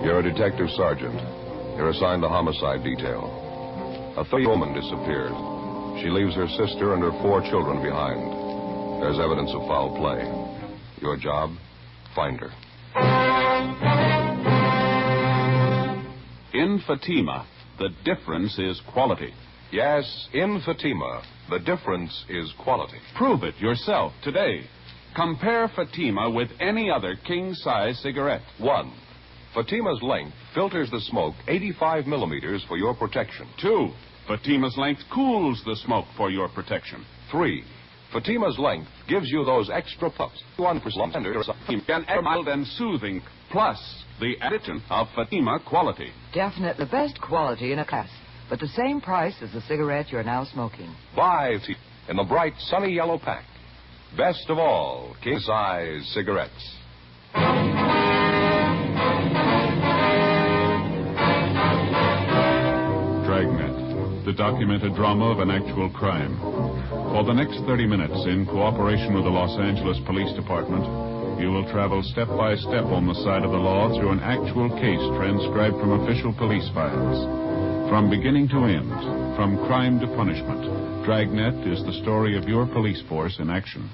You're a detective sergeant. You're assigned the homicide detail. A third woman disappeared. She leaves her sister and her 4 children behind. There's evidence of foul play. Your job, find her. In Fatima, the difference is quality. Yes, in Fatima, the difference is quality. Prove it yourself today. Compare Fatima with any other king-size cigarette. 1. Fatima's length filters the smoke 85 millimeters for your protection. 2. Fatima's length cools the smoke for your protection. 3. Fatima's length gives you those extra puffs. 1% and mild and soothing, plus the addition of Fatima quality. Definitely the best quality in a class, but the same price as the cigarette you're now smoking. Buy in the bright sunny yellow pack. Best of all, king-size cigarettes. Dragnet, the documented drama of an actual crime. For the next 30 minutes, in cooperation with the Los Angeles Police Department, you will travel step by step on the side of the law through an actual case transcribed from official police files. From beginning to end, from crime to punishment, Dragnet is the story of your police force in action.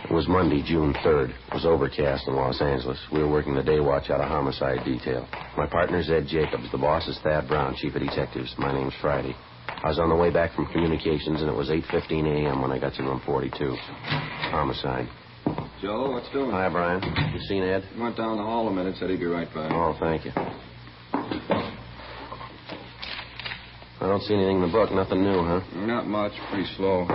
It was Monday, June 3rd. It was overcast in Los Angeles. We were working the day watch out of homicide detail. My partner's Ed Jacobs. The boss is Thad Brown, chief of detectives. My name's Friday. I was on the way back from communications, and it was 8:15 a.m. when I got to room 42. Homicide. Joe, what's doing? Hi, Brian. You seen Ed? He went down the hall a minute, said he'd be right back. Oh, thank you. I don't see anything in the book. Nothing new, huh? Not much. Pretty slow.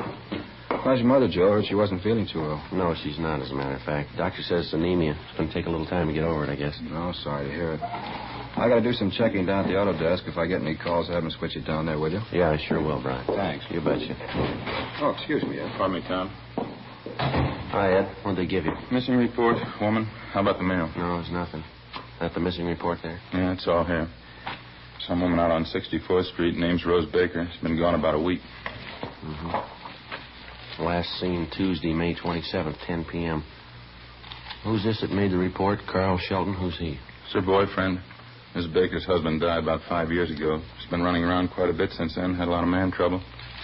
How's your mother, Joe? Heard she wasn't feeling too well. No, she's not, as a matter of fact. Doctor says it's anemia. It's going to take a little time to get over it, I guess. No, sorry to hear it. I got to do some checking down at the auto desk. If I get any calls, have them switch it down there, will you? Yeah, I sure will, Brian. Thanks. You betcha. Oh, excuse me, Ed. Pardon me, Tom. Hi, Ed. What'd they give you? Missing report, woman. How about the mail? No, there's nothing. That the missing report there? Yeah, it's all here. Some woman out on 64th Street, name's Rose Baker. She's been gone about a week. Mm-hmm. Last seen Tuesday, May 27th, 10 p.m. Who's this that made the report? Carl Shelton? Who's he? It's her boyfriend. Miss Baker's husband died about 5 years ago. She's been running around quite a bit since then. Had a lot of man trouble.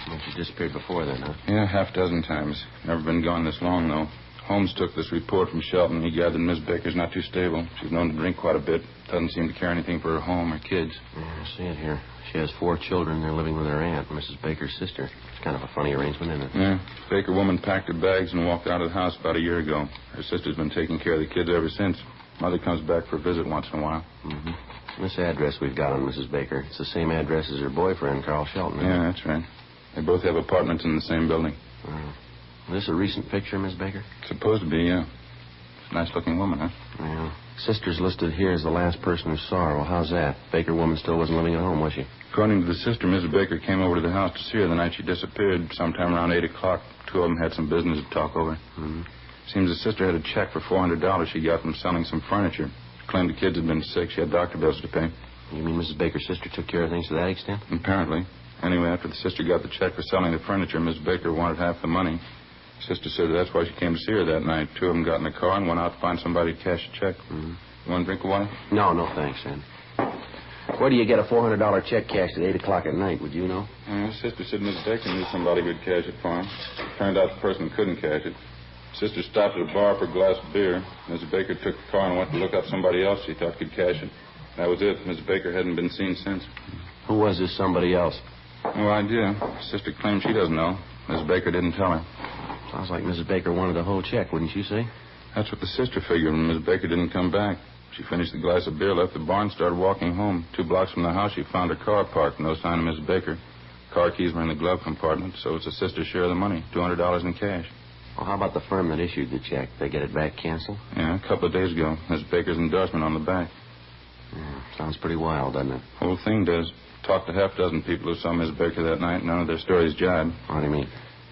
Well, she disappeared before then, huh? Yeah, half a dozen times. Never been gone this long, though. Holmes took this report from Shelton. He gathered Miss Baker's not too stable. She's known to drink quite a bit. Doesn't seem to care anything for her home or kids. Yeah, I see it here. She has 4 children. They're living with her aunt, Mrs. Baker's sister. It's kind of a funny arrangement, isn't it? Yeah. Baker woman packed her bags and walked out of the house about a year ago. Her sister's been taking care of the kids ever since. Mother comes back for a visit once in a while. Mm-hmm. This address we've got on Mrs. Baker, it's the same address as her boyfriend, Carl Shelton. Yeah, that's right. They both have apartments in the same building. Is this a recent picture, Miss Baker? Supposed to be, yeah. It's a nice-looking woman, huh? Yeah. Sister's listed here as the last person who saw her. Well, how's that? Baker woman still wasn't living at home, was she? According to the sister, Mrs. Baker came over to the house to see her the night she disappeared, sometime around 8 o'clock. 2 of them had some business to talk over. Mm-hmm. Seems the sister had a check for $400 she got from selling some furniture. Claimed the kids had been sick. She had doctor bills to pay. You mean Mrs. Baker's sister took care of things to that extent? Apparently. Anyway, after the sister got the check for selling the furniture, Miss Baker wanted half the money. Sister said that's why she came to see her that night. 2 of them got in the car and went out to find somebody to cash the check. Mm-hmm. You want a drink of water? No, thanks, Ed. Where do you get a $400 check cashed at 8 o'clock at night? Would you know? Sister said Miss Baker knew somebody who'd cash it for him. Turned out the person couldn't cash it. Sister stopped at a bar for a glass of beer. Mrs. Baker took the car and went to look up somebody else she thought could cash it. That was it. Mrs. Baker hadn't been seen since. Who was this somebody else? No idea. Sister claims she doesn't know. Mrs. Baker didn't tell her. Sounds like Mrs. Baker wanted the whole check, wouldn't you say? That's what the sister figured when Mrs. Baker didn't come back. She finished the glass of beer, left the bar, and started walking home. 2 blocks from the house, she found her car parked. No sign of Mrs. Baker. Car keys were in the glove compartment, so it's the sister's share of the money, $200 in cash. Well, how about the firm that issued the check? They get it back canceled? Yeah, a couple of days ago. Mrs. Baker's endorsement on the back. Yeah, sounds pretty wild, doesn't it? Whole thing does. Talked to half a dozen people who saw Miss Baker that night. None of their stories jibe. What do you mean?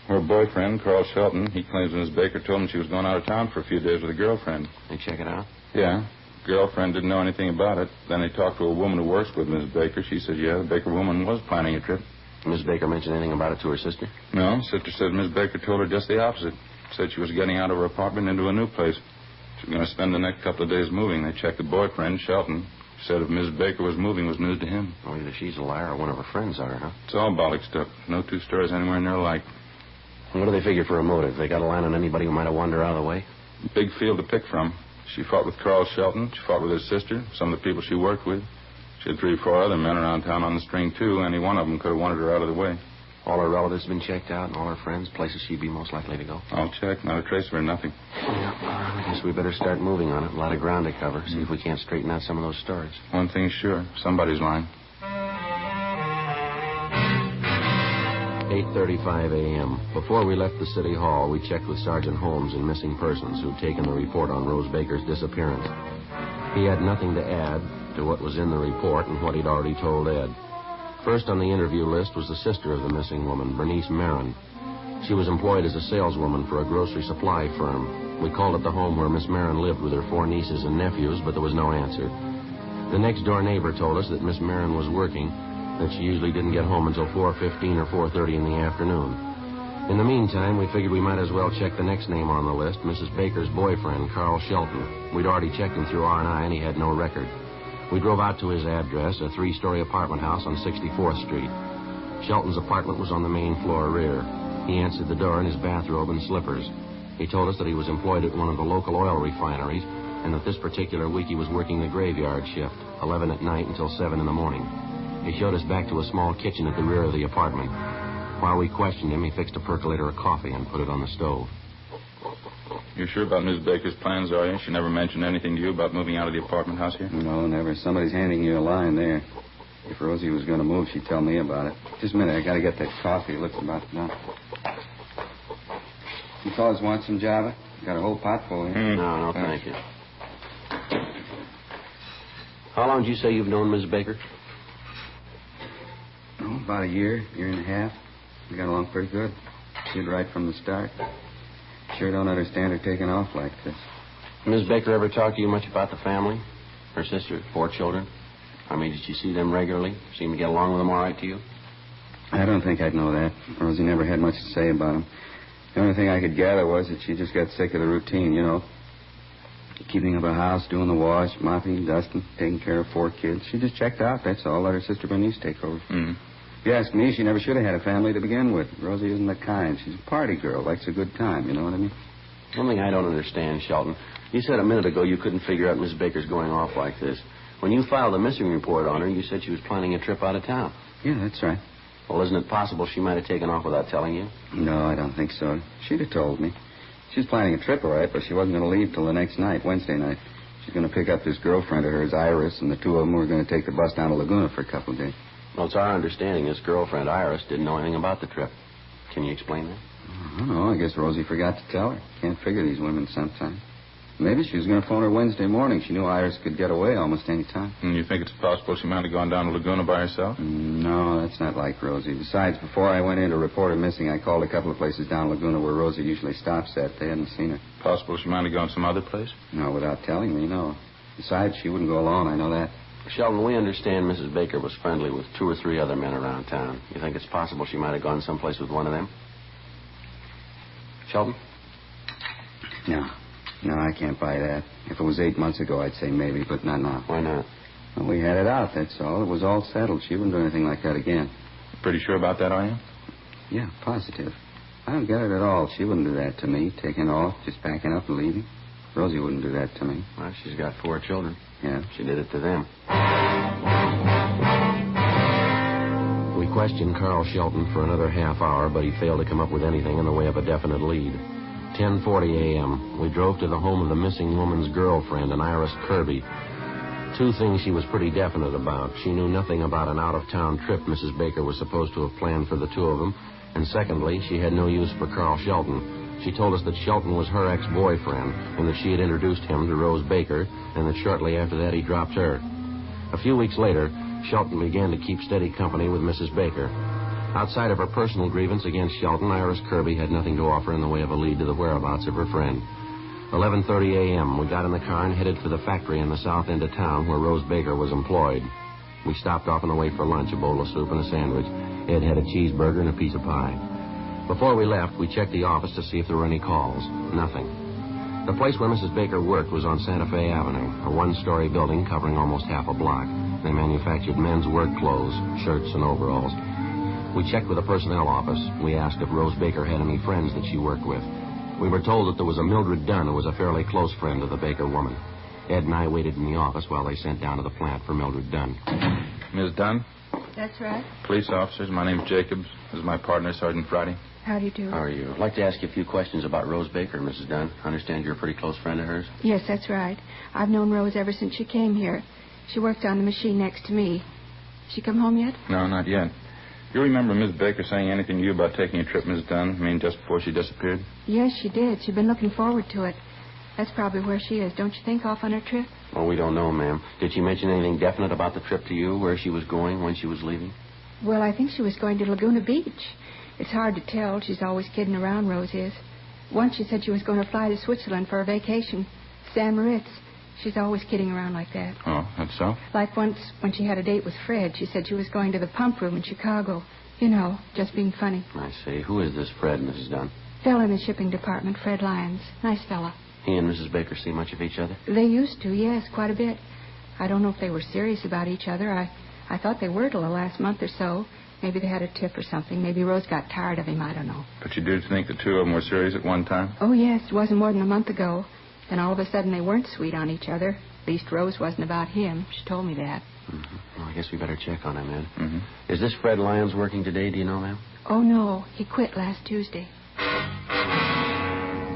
Her boyfriend, Carl Shelton, he claims Miss Baker told him she was going out of town for a few days with a girlfriend. They check it out? Yeah. Girlfriend didn't know anything about it. Then they talked to a woman who works with Miss Baker. She says, yeah, the Baker woman was planning a trip. Miss Baker mention anything about it to her sister? No. Sister said Miss Baker told her just the opposite. Said she was getting out of her apartment into a new place. She's going to spend the next couple of days moving. They checked the boyfriend, Shelton. Said if Miss Baker was moving, it was news to him. Well, either she's a liar or one of her friends are, huh? It's all bollock stuff. No two stories anywhere near alike. What do they figure for a motive? They got a line on anybody who might have wandered out of the way? Big field to pick from. She fought with Carl Shelton. She fought with his sister, some of the people she worked with. She had 3 or 4 other men around town on the string, too. Any one of them could have wanted her out of the way. All her relatives been checked out and all her friends, places she'd be most likely to go? All checked. Not a trace of her, nothing. Yeah, I guess we better start moving on it. A lot of ground to cover. See if we can't straighten out some of those stories. One thing's sure. Somebody's lying. 8:35 a.m. Before we left the city hall, we checked with Sergeant Holmes in Missing Persons, who'd taken the report on Rose Baker's disappearance. He had nothing to add to what was in the report and what he'd already told Ed. First on the interview list was the sister of the missing woman, Bernice Marin. She was employed as a saleswoman for a grocery supply firm. We called at the home where Miss Marin lived with her 4 nieces and nephews, but there was no answer. The next-door neighbor told us that Miss Marin was working, that she usually didn't get home until 4:15 or 4:30 in the afternoon. In the meantime, we figured we might as well check the next name on the list, Mrs. Baker's boyfriend, Carl Shelton. We'd already checked him through R&I, and he had no record. We drove out to his address, a 3-story apartment house on 64th Street. Shelton's apartment was on the main floor rear. He answered the door in his bathrobe and slippers. He told us that he was employed at one of the local oil refineries, and that this particular week he was working the graveyard shift, 11 at night until 7 in the morning. He showed us back to a small kitchen at the rear of the apartment. While we questioned him, he fixed a percolator of coffee and put it on the stove. You're sure about Miss Baker's plans, are you? She never mentioned anything to you about moving out of the apartment house here? No, never. Somebody's handing you a line there. If Rosie was going to move, she'd tell me about it. Just a minute. I got to get that coffee. It looks about done. You fellas want some Java? Got a whole pot full here. No, thank you. How long did you say you've known Miss Baker? Oh, about a year and a half. We got along pretty good. She'd right from the start. Sure don't understand her taking off like this. Miss Baker ever talk to you much about the family? Her sister, 4 children? I mean, did you see them regularly? Seem to get along with them all right to you? I don't think I'd know that. Rosie never had much to say about them. The only thing I could gather was that she just got sick of the routine, you know. Keeping up her house, doing the wash, mopping, dusting, taking care of 4 kids. She just checked out, that's all. Let her sister Bernice take over. Mm-hmm. If you ask me, she never should have had a family to begin with. Rosie isn't the kind. She's a party girl, likes a good time, you know what I mean? One thing I don't understand, Shelton. You said a minute ago you couldn't figure out Miss Baker's going off like this. When you filed a missing report on her, you said she was planning a trip out of town. Yeah, that's right. Well, isn't it possible she might have taken off without telling you? No, I don't think so. She'd have told me. She was planning a trip, all right, but she wasn't going to leave till the next night, Wednesday night. She's going to pick up this girlfriend of hers, Iris, and the 2 of them were going to take the bus down to Laguna for a couple of days. Well, it's our understanding this girlfriend, Iris, didn't know anything about the trip. Can you explain that? I don't know. I guess Rosie forgot to tell her. Can't figure these women sometimes. Maybe she was going to phone her Wednesday morning. She knew Iris could get away almost any time. And you think it's possible she might have gone down to Laguna by herself? No, that's not like Rosie. Besides, before I went in to report her missing, I called a couple of places down Laguna where Rosie usually stops at. They hadn't seen her. Possible she might have gone some other place? No, without telling me, no. Besides, she wouldn't go alone. I know that. Sheldon, we understand Mrs. Baker was friendly with 2 or 3 other men around town. You think it's possible she might have gone someplace with one of them? Sheldon? No, I can't buy that. If it was 8 months ago, I'd say maybe, but not now. Why not? Well, we had it out, that's all. It was all settled. She wouldn't do anything like that again. Pretty sure about that, are you? Yeah, positive. I don't get it at all. She wouldn't do that to me, taking off, just packing up and leaving. Rosie wouldn't do that to me. Well, she's got 4 children. Yeah. She did it to them. We questioned Carl Shelton for another half hour, but he failed to come up with anything in the way of a definite lead. 10:40 a.m. We drove to the home of the missing woman's girlfriend, an Iris Kirby. 2 things she was pretty definite about. She knew nothing about an out-of-town trip Mrs. Baker was supposed to have planned for the 2 of them. And secondly, she had no use for Carl Shelton. She told us that Shelton was her ex-boyfriend and that she had introduced him to Rose Baker and that shortly after that he dropped her. A few weeks later, Shelton began to keep steady company with Mrs. Baker. Outside of her personal grievance against Shelton, Iris Kirby had nothing to offer in the way of a lead to the whereabouts of her friend. 11:30 a.m., we got in the car and headed for the factory in the south end of town where Rose Baker was employed. We stopped off on the way for lunch, a bowl of soup and a sandwich. Ed had a cheeseburger and a piece of pie. Before we left, we checked the office to see if there were any calls. Nothing. The place where Mrs. Baker worked was on Santa Fe Avenue, a one-story building covering almost half a block. They manufactured men's work clothes, shirts, and overalls. We checked with the personnel office. We asked if Rose Baker had any friends that she worked with. We were told that there was a Mildred Dunn who was a fairly close friend of the Baker woman. Ed and I waited in the office while they sent down to the plant for Mildred Dunn. Miss Dunn? That's right. Police officers. My name's Jacobs. This is my partner, Sergeant Friday. How do you do? How are you? I'd like to ask you a few questions about Rose Baker, Mrs. Dunn. I understand you're a pretty close friend of hers. Yes, that's right. I've known Rose ever since she came here. She worked on the machine next to me. She come home yet? No, not yet. You remember Miss Baker saying anything to you about taking a trip, Miss Dunn? I mean, just before she disappeared? Yes, she did. She'd been looking forward to it. That's probably where she is, don't you think, off on her trip? Oh, we don't know, ma'am. Did she mention anything definite about the trip to you, where she was going, when she was leaving? Well, I think she was going to Laguna Beach. It's hard to tell. She's always kidding around, Rose is. Once she said she was going to fly to Switzerland for a vacation. San Moritz. She's always kidding around like that. Oh, that's so? Like once when she had a date with Fred, she said she was going to the pump room in Chicago. You know, just being funny. I see. Who is this Fred, Mrs. Dunn? Fella in the shipping department, Fred Lyons. Nice fella. He and Mrs. Baker see much of each other? They used to, yes, quite a bit. I don't know if they were serious about each other. I thought they were till the last month or so. Maybe they had a tiff or something. Maybe Rose got tired of him. I don't know. But you did think the two of them were serious at one time? Oh, yes. It wasn't more than a month ago. Then all of a sudden they weren't sweet on each other. At least Rose wasn't about him. She told me that. Mm-hmm. Well, I guess we better check on him, then. Mm-hmm. Is this Fred Lyons working today, do you know, ma'am? Oh, no. He quit last Tuesday.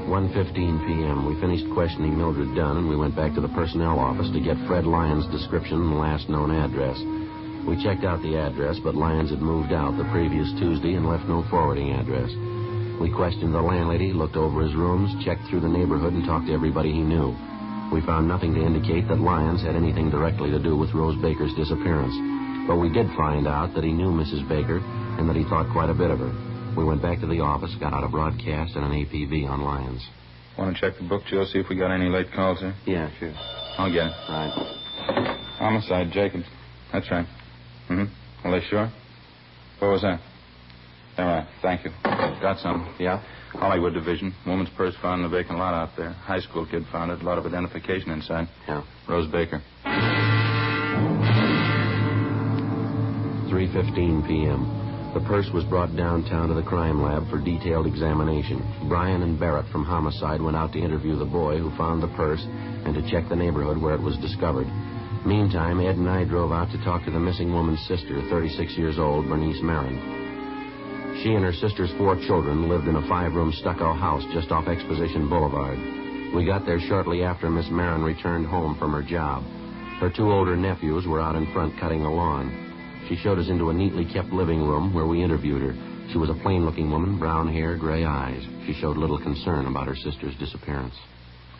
1:15 p.m. We finished questioning Mildred Dunn, and we went back to the personnel office to get Fred Lyons' description and last known address. We checked out the address, but Lyons had moved out the previous Tuesday and left no forwarding address. We questioned the landlady, looked over his rooms, checked through the neighborhood, and talked to everybody he knew. We found nothing to indicate that Lyons had anything directly to do with Rose Baker's disappearance. But we did find out that he knew Mrs. Baker and that he thought quite a bit of her. We went back to the office, got out a broadcast and an APV on Lyons. Want to check the book, Joe, see if we got any late calls there? Yeah, sure. I'll get it. Right. Homicide, Jacobs. That's right. Mm-hmm. Are they sure? What was that? All right, thank you. Got some. Yeah? Hollywood Division. Woman's purse found in the vacant lot out there. High school kid found it. A lot of identification inside. Yeah. Rose Baker. 3:15 p.m. The purse was brought downtown to the crime lab for detailed examination. Bryan and Barrett from Homicide went out to interview the boy who found the purse and to check the neighborhood where it was discovered. Meantime, Ed and I drove out to talk to the missing woman's sister, 36 years old, Bernice Marin. She and her sister's 4 children lived in a 5-room stucco house just off Exposition Boulevard. We got there shortly after Miss Marin returned home from her job. Her 2 older nephews were out in front cutting the lawn. She showed us into a neatly kept living room where we interviewed her. She was a plain-looking woman, brown hair, gray eyes. She showed little concern about her sister's disappearance.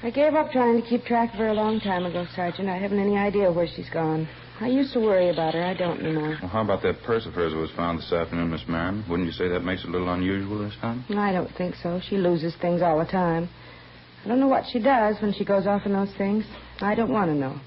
I gave up trying to keep track of her a long time ago, Sergeant. I haven't any idea where she's gone. I used to worry about her. I don't anymore. Well, how about that purse of hers that was found this afternoon, Miss Marin? Wouldn't you say that makes it a little unusual this time? I don't think so. She loses things all the time. I don't know what she does when she goes off in those things. I don't want to know.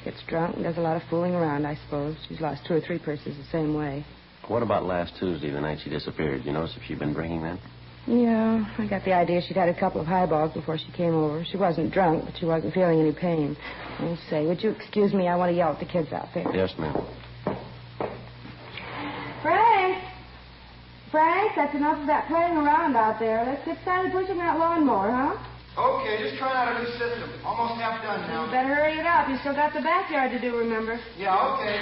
Gets drunk and does a lot of fooling around, I suppose. She's lost 2 or 3 purses the same way. What about last Tuesday, the night she disappeared? You notice if she'd been drinking then? Yeah, I got the idea she'd had a couple of highballs before she came over. She wasn't drunk, but she wasn't feeling any pain. Oh, say, would you excuse me? I want to yell at the kids out there. Yes, ma'am. Frank, that's enough of that playing around out there. Let's get started pushing that lawnmower, huh? Okay, just trying out a new system. Almost half done now. You better hurry it up. You still got the backyard to do, remember? Yeah, okay.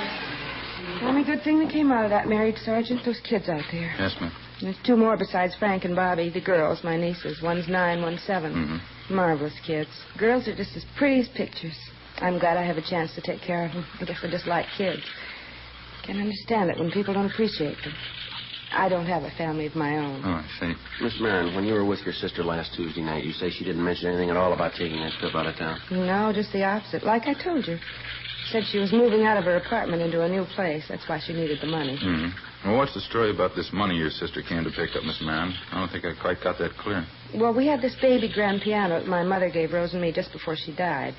The only good thing that came out of that, married Sergeant, those kids out there. Yes, ma'am. There's 2 more besides Frank and Bobby, the girls, my nieces. One's 9, one's 7. Mm-hmm. Marvelous kids. Girls are just as pretty as pictures. I'm glad I have a chance to take care of them. I guess I just like kids. Can't understand it when people don't appreciate them. I don't have a family of my own. Oh, I see. Miss Marin, when you were with your sister last Tuesday night, you say she didn't mention anything at all about taking that trip out of town? No, just the opposite. Like I told you. She said she was moving out of her apartment into a new place. That's why she needed the money. Mm-hmm. Well, what's the story about this money your sister came to pick up, Miss Marin? I don't think I quite got that clear. Well, we had this baby grand piano that my mother gave Rose and me just before she died.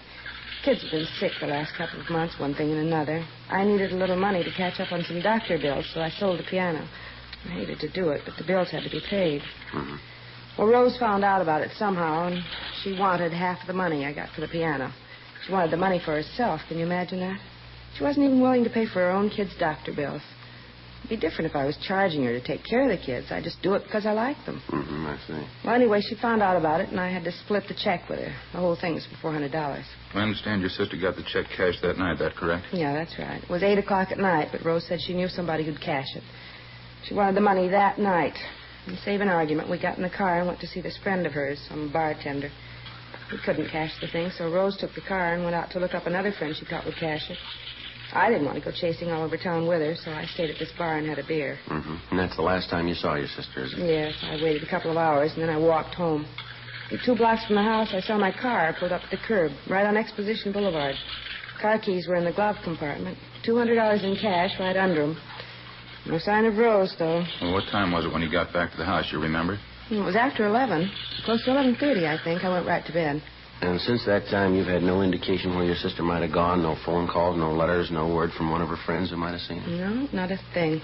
Kids have been sick the last couple of months, one thing and another. I needed a little money to catch up on some doctor bills, so I sold the piano. I hated to do it, but the bills had to be paid. Mm-hmm. Well, Rose found out about it somehow, and she wanted half of the money I got for the piano. She wanted the money for herself. Can you imagine that? She wasn't even willing to pay for her own kids' doctor bills. It'd be different if I was charging her to take care of the kids. I just do it because I like them. Mm-hmm, I see. Well, anyway, she found out about it, and I had to split the check with her. The whole thing was for $400. I understand your sister got the check cashed that night. That correct? Yeah, that's right. It was 8 o'clock at night, but Rose said she knew somebody who'd cash it. She wanted the money that night. And to save an argument, we got in the car and went to see this friend of hers, some bartender. He couldn't cash the thing, so Rose took the car and went out to look up another friend she thought would cash it. I didn't want to go chasing all over town with her, so I stayed at this bar and had a beer. Mm-hmm. And that's the last time you saw your sister, is it? Yes, I waited a couple of hours, and then I walked home. And 2 blocks from the house, I saw my car pulled up at the curb, right on Exposition Boulevard. Car keys were in the glove compartment. $200 in cash right under them. No sign of Rose, though. Well, what time was it when you got back to the house? You remember? It was after 11. Close to 11:30, I think. I went right to bed. And since that time, you've had no indication where your sister might have gone? No phone calls, no letters, no word from one of her friends who might have seen her? No, not a thing.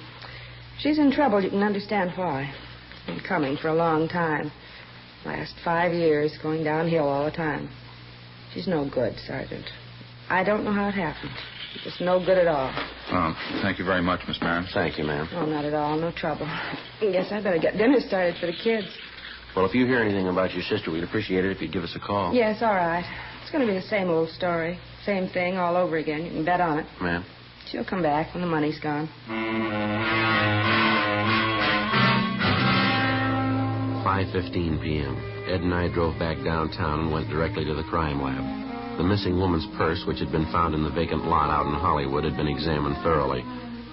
She's in trouble. You can understand why. It's been coming for a long time. Last 5 years, going downhill all the time. She's no good, Sergeant. I don't know how it happened. She's just no good at all. Oh, thank you very much, Miss Marin. Thank you, ma'am. Oh, not at all. No trouble. I guess I better get dinner started for the kids. Well, if you hear anything about your sister, we'd appreciate it if you'd give us a call. Yes, all right. It's going to be the same old story. Same thing all over again. You can bet on it. Ma'am? She'll come back when the money's gone. 5:15 p.m. Ed and I drove back downtown and went directly to the crime lab. The missing woman's purse, which had been found in the vacant lot out in Hollywood, had been examined thoroughly.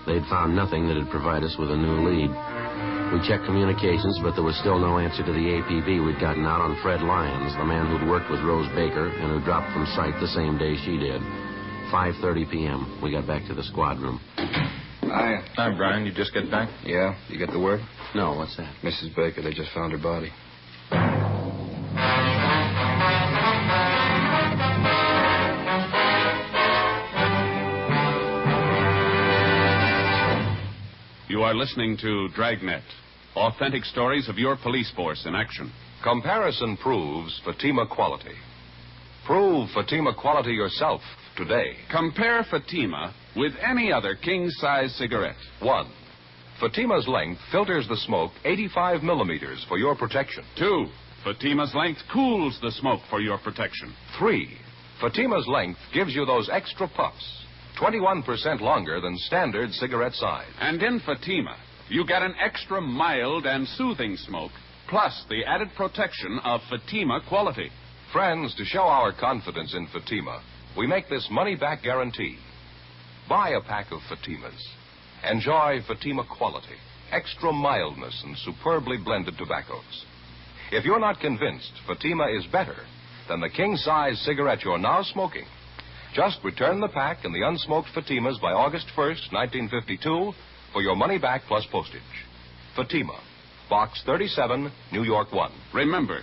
They'd found nothing that would provide us with a new lead. We checked communications, but there was still no answer to the APB we'd gotten out on Fred Lyons, the man who'd worked with Rose Baker and who dropped from sight the same day she did. 5:30 p.m. We got back to the squad room. Hi, Brian. You just get back? Yeah, you get the word? No, what's that? Mrs. Baker, they just found her body. You are listening to Dragnet, authentic stories of your police force in action. Comparison proves Fatima quality. Prove Fatima quality yourself today. Compare Fatima with any other king-size cigarette. 1. Fatima's length filters the smoke 85 millimeters for your protection. 2. Fatima's length cools the smoke for your protection. 3. Fatima's length gives you those extra puffs, 21% longer than standard cigarette size. And in Fatima, you get an extra mild and soothing smoke, plus the added protection of Fatima quality. Friends, to show our confidence in Fatima, we make this money-back guarantee. Buy a pack of Fatimas. Enjoy Fatima quality, extra mildness, and superbly blended tobaccos. If you're not convinced Fatima is better than the king-size cigarette you're now smoking, just return the pack and the unsmoked Fatimas by August 1st, 1952, for your money back plus postage. Fatima, Box 37, New York 1. Remember,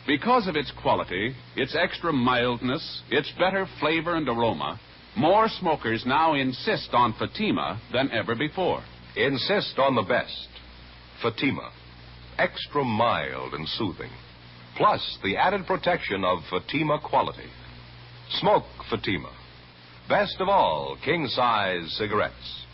because of its quality, its extra mildness, its better flavor and aroma, more smokers now insist on Fatima than ever before. Insist on the best. Fatima, extra mild and soothing, plus the added protection of Fatima quality. Smoke Fatima. Best of all, king-size cigarettes.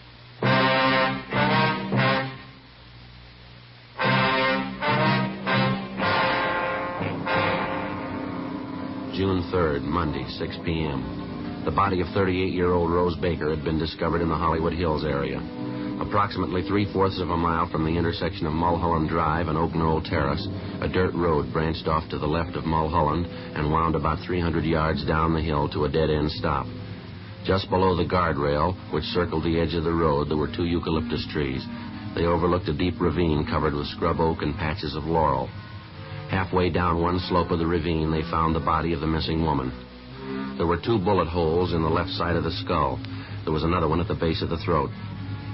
June 3rd, Monday, 6 p.m. The body of 38-year-old Rose Baker had been discovered in the Hollywood Hills area. Approximately 3/4 of a mile from the intersection of Mulholland Drive and Oak Knoll Terrace, a dirt road branched off to the left of Mulholland and wound about 300 yards down the hill to a dead-end stop. Just below the guardrail, which circled the edge of the road, there were 2 eucalyptus trees. They overlooked a deep ravine covered with scrub oak and patches of laurel. Halfway down one slope of the ravine, they found the body of the missing woman. There were 2 bullet holes in the left side of the skull. There was another one at the base of the throat.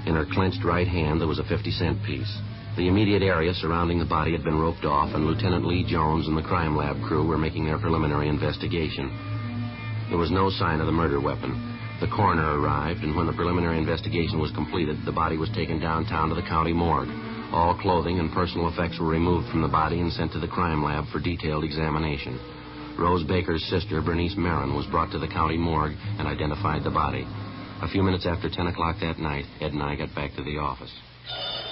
In her clenched right hand, there was a 50-cent piece. The immediate area surrounding the body had been roped off, and Lieutenant Lee Jones and the crime lab crew were making their preliminary investigation. There was no sign of the murder weapon. The coroner arrived, and when the preliminary investigation was completed, the body was taken downtown to the county morgue. All clothing and personal effects were removed from the body and sent to the crime lab for detailed examination. Rose Baker's sister, Bernice Marin, was brought to the county morgue and identified the body. A few minutes after 10 o'clock that night, Ed and I got back to the office.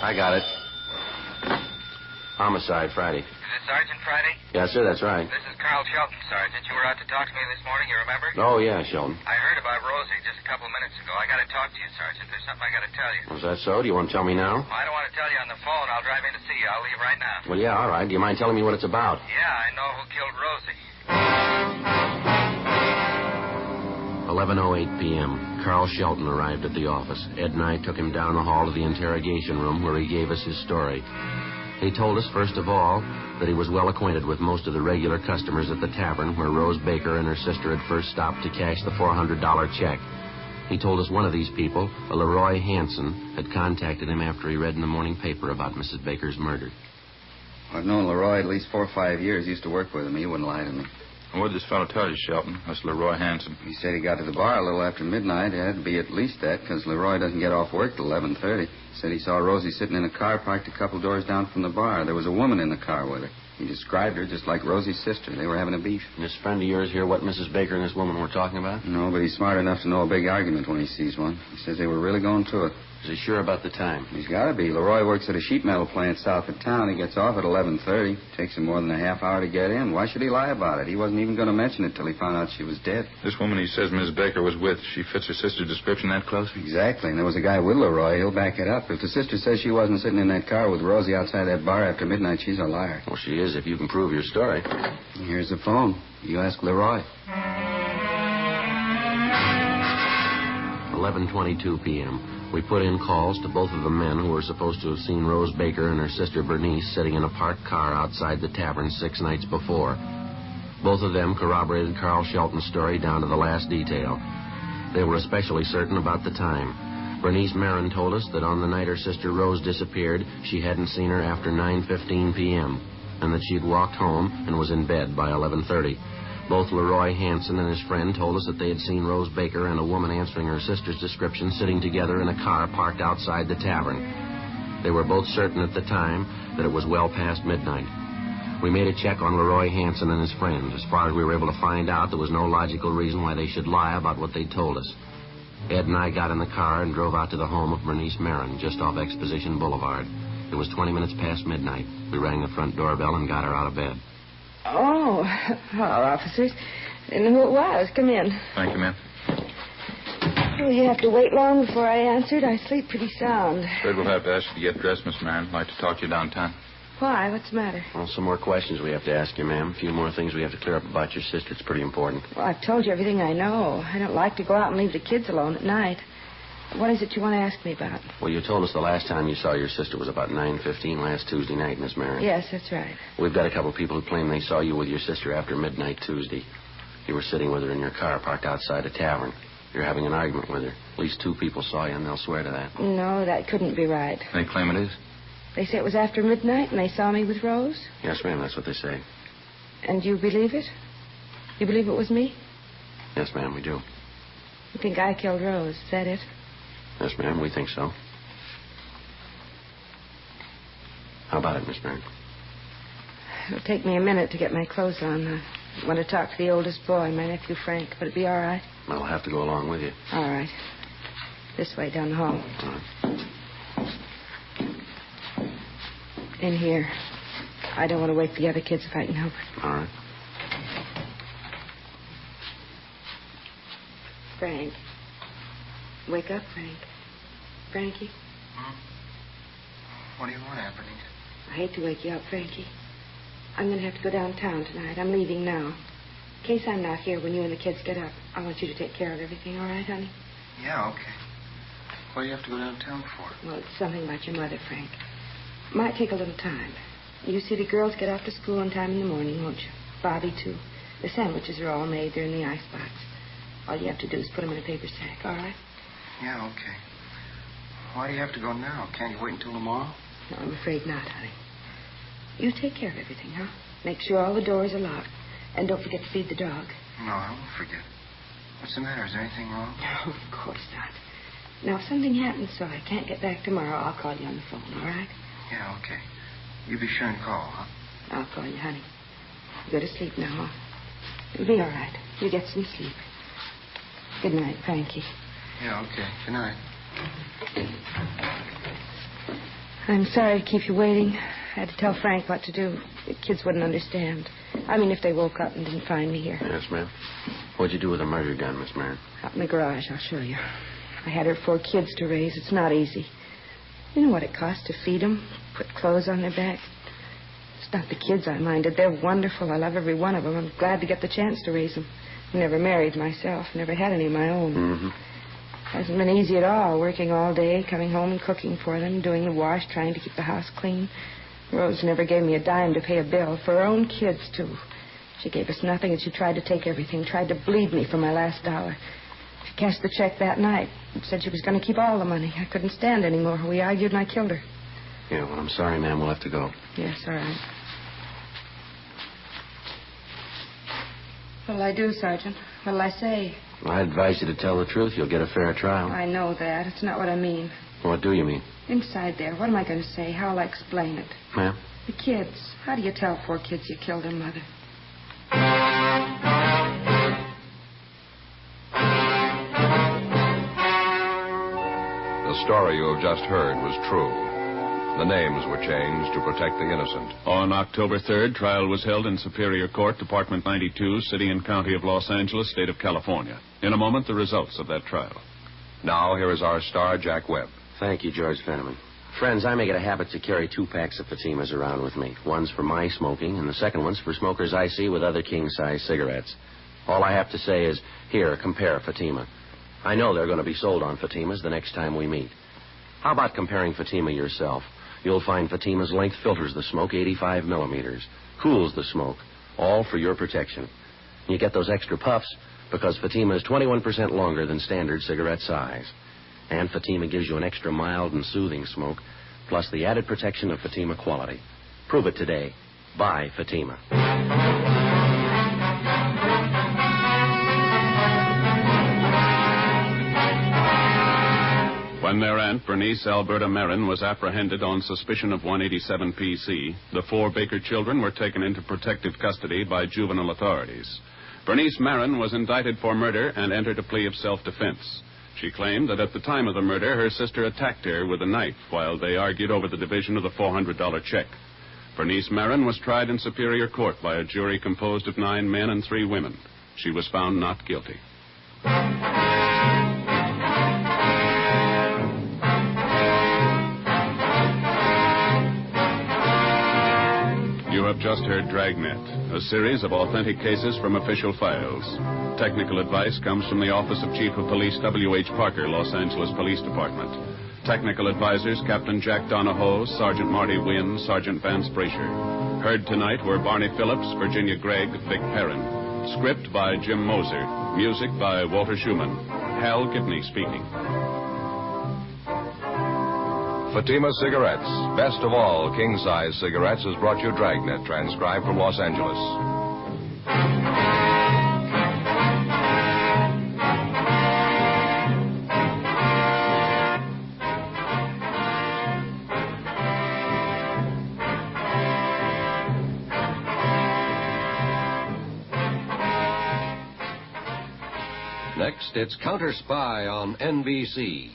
I got it. Homicide, Friday. Is it Sergeant Friday? Yes, sir, that's right. This is Carl Shelton, Sergeant. You were out to talk to me this morning, you remember? Oh, yeah, Shelton. I heard about Rosie just a couple minutes ago. I got to talk to you, Sergeant. There's something I got to tell you. Was that so? Do you want to tell me now? Well, I don't want to tell you on the phone. I'll drive in to see you. I'll leave right now. Well, yeah, all right. Do you mind telling me what it's about? Yeah, I know who killed Rosie. 11:08 p.m. Carl Shelton arrived at the office. Ed and I took him down the hall to the interrogation room where he gave us his story. He told us, first of all, that he was well acquainted with most of the regular customers at the tavern where Rose Baker and her sister had first stopped to cash the $400 check. He told us one of these people, a Leroy Hansen, had contacted him after he read in the morning paper about Mrs. Baker's murder. I've known Leroy at least 4 or 5 years. He used to work with him. He wouldn't lie to me. And what did this fellow tell you, Shelton? That's Leroy Hansen. He said he got to the bar a little after midnight. It had to be at least that, because Leroy doesn't get off work till 11:30. Said he saw Rosie sitting in a car parked a couple doors down from the bar. There was a woman in the car with her. He described her just like Rosie's sister. They were having a beef. And this friend of yours hear what Mrs. Baker and this woman were talking about? No, but he's smart enough to know a big argument when he sees one. He says they were really going to it. Is he sure about the time? He's got to be. Leroy works at a sheet metal plant south of town. He gets off at 11:30. Takes him more than a half hour to get in. Why should he lie about it? He wasn't even going to mention it till he found out she was dead. This woman he says Miss Baker was with, she fits her sister's description that close? Exactly. And there was a guy with Leroy. He'll back it up. If the sister says she wasn't sitting in that car with Rosie outside that bar after midnight, she's a liar. Well, she is if you can prove your story. Here's the phone. You ask Leroy. 11:22 p.m. We put in calls to both of the men who were supposed to have seen Rose Baker and her sister Bernice sitting in a parked car outside the tavern 6 nights before. Both of them corroborated Carl Shelton's story down to the last detail. They were especially certain about the time. Bernice Marin told us that on the night her sister Rose disappeared, she hadn't seen her after 9:15 p.m., and that she'd walked home and was in bed by 11:30. Both Leroy Hansen and his friend told us that they had seen Rose Baker and a woman answering her sister's description sitting together in a car parked outside the tavern. They were both certain at the time that it was well past midnight. We made a check on Leroy Hansen and his friend. As far as we were able to find out, there was no logical reason why they should lie about what they'd told us. Ed and I got in the car and drove out to the home of Bernice Marin, just off Exposition Boulevard. It was 20 minutes past midnight. We rang the front doorbell and got her out of bed. Oh, hello, officers. Didn't know who it was. Come in. Thank you, ma'am. Oh, you have to wait long before I answered. I sleep pretty sound. Afraid we'll have to ask you to get dressed, Miss Marin. I'd like to talk to you downtown. Why? What's the matter? Well, some more questions we have to ask you, ma'am. A few more things we have to clear up about your sister. It's pretty important. Well, I've told you everything I know. I don't like to go out and leave the kids alone at night. What is it you want to ask me about? Well, you told us the last time you saw your sister was about 9:15 last Tuesday night, Miss Marin. Yes, that's right. We've got a couple of people who claim they saw you with your sister after midnight Tuesday. You were sitting with her in your car parked outside a tavern. You're having an argument with her. At least 2 people saw you, and they'll swear to that. No, that couldn't be right. They claim it is? They say it was after midnight and they saw me with Rose? Yes, ma'am, that's what they say. And you believe it? You believe it was me? Yes, ma'am, we do. You think I killed Rose, is that it? Yes, ma'am, we think so. How about it, Miss Marin? It'll take me a minute to get my clothes on. I want to talk to the oldest boy, my nephew Frank. Would it be all right? I'll have to go along with you. All right. This way, down the hall. All right. In here. I don't want to wake the other kids if I can help it. All right. Frank. Wake up, Frank. Frankie. What do you want, Aunt Bernice? I hate to wake you up, Frankie. I'm going to have to go downtown tonight. I'm leaving now. In case I'm not here when you and the kids get up, I want you to take care of everything, all right, honey? Yeah, okay. What do you have to go downtown for? Well, it's something about your mother, Frank. Might take a little time. You see the girls get off to school on time in the morning, won't you? Bobby, too. The sandwiches are all made. They're in the icebox. All you have to do is put them in a paper sack, all right? Yeah, okay. Why do you have to go now? Can't you wait until tomorrow? No, I'm afraid not, honey. You take care of everything, huh? Make sure all the doors are locked. And don't forget to feed the dog. No, I won't forget. What's the matter? Is there anything wrong? No, of course not. Now, if something happens so I can't get back tomorrow, I'll call you on the phone, all right? Yeah, okay. You be sure and call, huh? I'll call you, honey. Go to sleep now. It'll be all right. You get some sleep. Good night, Frankie. Yeah, okay. Good night. I'm sorry to keep you waiting. I had to tell Frank what to do. The kids wouldn't understand. I mean, if they woke up and didn't find me here. Yes, ma'am. What'd you do with the murder gun, Miss Marin? Out in the garage, I'll show you. I had her 4 kids to raise. It's not easy. You know what it costs to feed them, put clothes on their back? It's not the kids I minded. They're wonderful. I love every one of them. I'm glad to get the chance to raise them. I never married myself. Never had any of my own. Mm-hmm. Hasn't been easy at all, working all day, coming home and cooking for them, doing the wash, trying to keep the house clean. Rose never gave me a dime to pay a bill, for her own kids, too. She gave us nothing, and she tried to take everything, tried to bleed me for my last dollar. She cashed the check that night and said she was going to keep all the money. I couldn't stand anymore. We argued, and I killed her. Yeah, well, I'm sorry, ma'am. We'll have to go. Yes, all right. What'll I do, Sergeant? What'll I say? Well, I advise you to tell the truth. You'll get a fair trial. I know that. It's not what I mean. What do you mean? Inside there, what am I going to say? How'll I explain it? Ma'am? The kids. How do you tell 4 kids you killed their mother? The story you have just heard was true. The names were changed to protect the innocent. On October 3rd, trial was held in Superior Court, Department 92, City and County of Los Angeles, State of California. In a moment, the results of that trial. Now, here is our star, Jack Webb. Thank you, George Fenneman. Friends, I make it a habit to carry 2 packs of Fatimas around with me. One's for my smoking, and the second one's for smokers I see with other king-size cigarettes. All I have to say is, here, compare Fatima. I know they're going to be sold on Fatimas the next time we meet. How about comparing Fatima yourself? You'll find Fatima's length filters the smoke 85 millimeters, cools the smoke, all for your protection. You get those extra puffs because Fatima is 21% longer than standard cigarette size. And Fatima gives you an extra mild and soothing smoke, plus the added protection of Fatima quality. Prove it today. Buy Fatima. When their aunt, Bernice Alberta Marin, was apprehended on suspicion of 187 PC, the 4 Baker children were taken into protective custody by juvenile authorities. Bernice Marin was indicted for murder and entered a plea of self-defense. She claimed that at the time of the murder, her sister attacked her with a knife while they argued over the division of the $400 check. Bernice Marin was tried in Superior Court by a jury composed of 9 men and 3 women. She was found not guilty. You have just heard Dragnet, a series of authentic cases from official files. Technical advice comes from the Office of Chief of Police W.H. Parker, Los Angeles Police Department. Technical advisors Captain Jack Donahoe, Sergeant Marty Wynn, Sergeant Vance Brasher. Heard tonight were Barney Phillips, Virginia Gregg, Vic Perrin. Script by Jim Moser. Music by Walter Schumann. Hal Gibney speaking. Fatima Cigarettes, best of all king-size cigarettes, has brought you Dragnet, transcribed from Los Angeles. Next, it's Counter Spy on NBC.